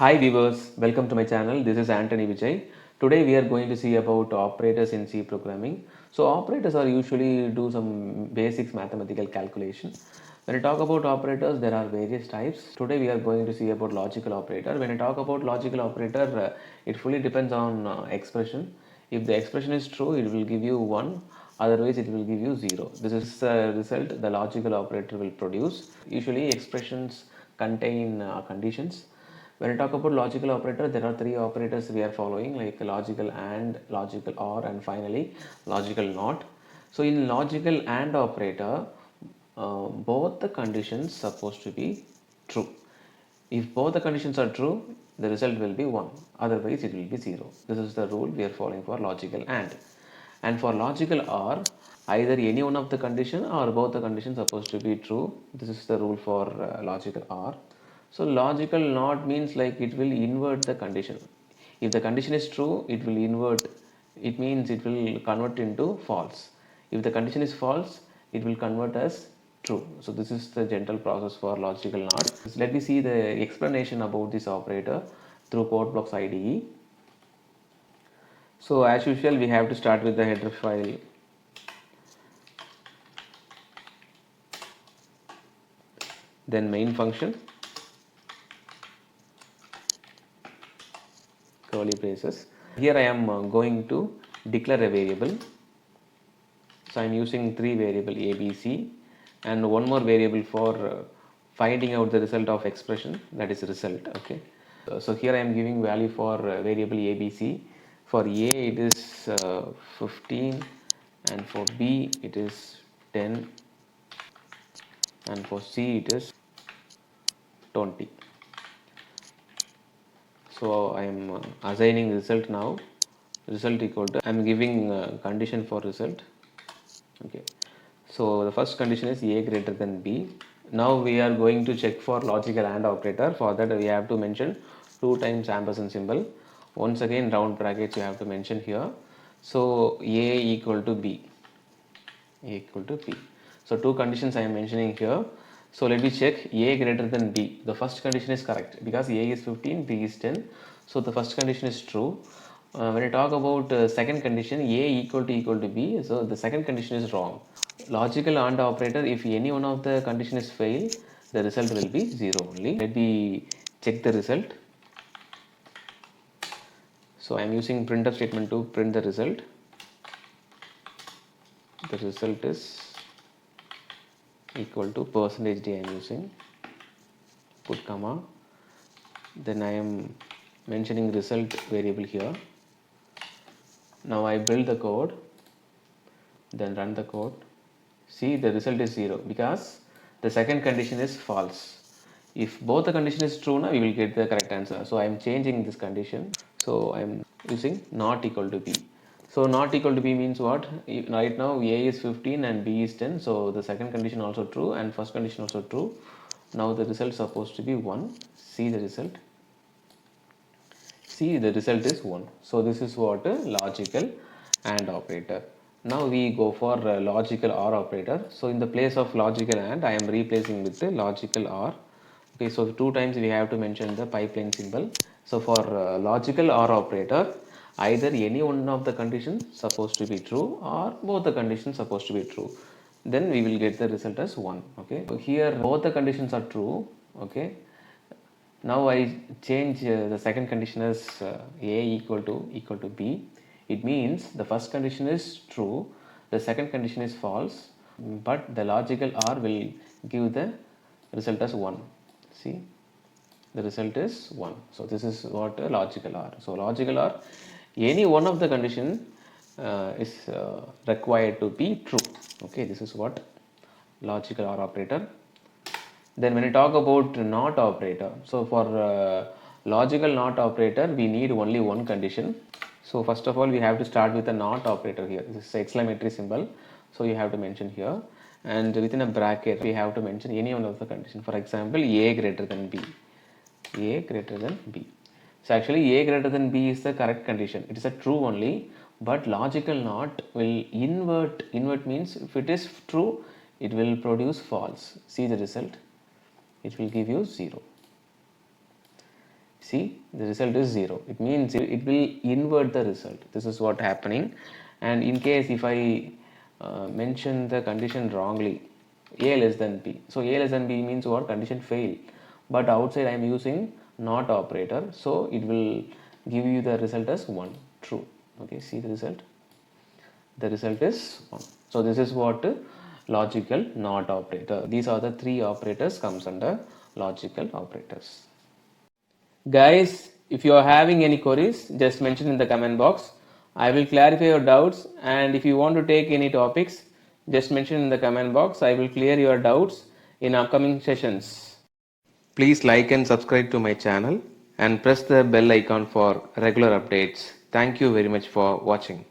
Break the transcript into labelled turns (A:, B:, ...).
A: Hi viewers, welcome to my channel. This is Antony Vijay. Today we are going to see about operators in C programming. So operators are usually do some basics mathematical calculation. When I talk about operators, there are various types. Today we are going to see about logical operator. When I talk about logical operator, it fully depends on expression. If the expression is true, it will give you 1, otherwise it will give you 0. This is the result the logical operator will produce. Usually expressions contain conditions. When I talk about logical operator, there are 3 operators we are following, like logical AND, logical OR, and finally logical NOT. So in logical AND operator, both the conditions supposed to be true. If both the conditions are true, the result will be 1, otherwise it will be 0. This is the rule we are following for logical AND. And for logical OR, either any one of the condition or both the conditions supposed to be true. This is the rule for logical OR. So logical NOT means like it will invert the condition. If the condition is true, it will invert. It means it will convert into false. If the condition is false, it will convert as true. So this is the general process for logical NOT. So let me see the explanation about this operator through code blocks IDE. So as usual, we have to start with the header file. Then main function, curly braces. Here I am going to declare a variable. So I am using 3 variable a, b, c and one more variable for finding out the result of expression, that is result. Okay. So here I am giving value for variable a, b, c. For a it is 15 and for b it is 10 and for c it is 20. So I am assigning result now. Result equal to, I am giving condition for result. Okay. So the first condition is a greater than b. Now we are going to check for logical AND operator. For that we have to mention 2 times ampersand symbol. Once again round brackets you have to mention here. So a equal to b. A equal to b. So 2 conditions I am mentioning here. So let me check a greater than b. The first condition is correct because a is 15, b is 10. So the first condition is true. When I talk about second condition, a equal to b, so the second condition is wrong. Logical AND operator, if any one of the condition is fail, the result will be 0 only. Let me check the result. So I am using printf statement to print the result. The result is equal to %d. I am using, put comma, then I am mentioning result variable here. Now I build the code, then run the code. See, the result is 0 because the second condition is false. If both the condition is true, now we will get the correct answer. So I am changing this condition. So I am using not equal to b. So not equal to b means what? Right now a is 15 and b is 10. So the second condition also true and first condition also true. Now the result is supposed to be 1. See the result. See, the result is 1. So this is what a logical AND operator. Now we go for logical OR operator. So in the place of logical AND, I am replacing with the logical OR. Okay, so 2 times we have to mention the pipeline symbol. So for logical OR operator, either any one of the conditions supposed to be true or both the conditions supposed to be true. Then we will get the result as 1. Okay, so here both the conditions are true. Okay. Now I change the second condition as a equal to b. It means the first condition is true, the second condition is false, but the logical OR will give the result as 1. See, the result is 1. So this is what a logical OR. So logical OR, any one of the condition is required to be true. Okay, this is what logical OR operator. Then when I talk about NOT operator, so for logical NOT operator, we need only one condition. So first of all, we have to start with a NOT operator here. This is exclamatory symbol. So you have to mention here. And within a bracket, we have to mention any one of the condition. For example, a greater than b. A greater than b. So actually, a greater than b is the correct condition. It is a true only. But logical NOT will invert. Invert means if it is true, it will produce false. See the result. It will give you 0. See, the result is 0. It means it will invert the result. This is what happening. And in case if I mention the condition wrongly, a less than b. So a less than b means what? Condition fail. But outside I am using not operator. So it will give you the result as 1. True. Okay, see the result. The result is 1. So this is what logical not operator. These are the 3 operators comes under logical operators. Guys, if you are having any queries, just mention in the comment box. I will clarify your doubts, and if you want to take any topics, just mention in the comment box. I will clear your doubts in upcoming sessions. Please like and subscribe to my channel and press the bell icon for regular updates. Thank you very much for watching.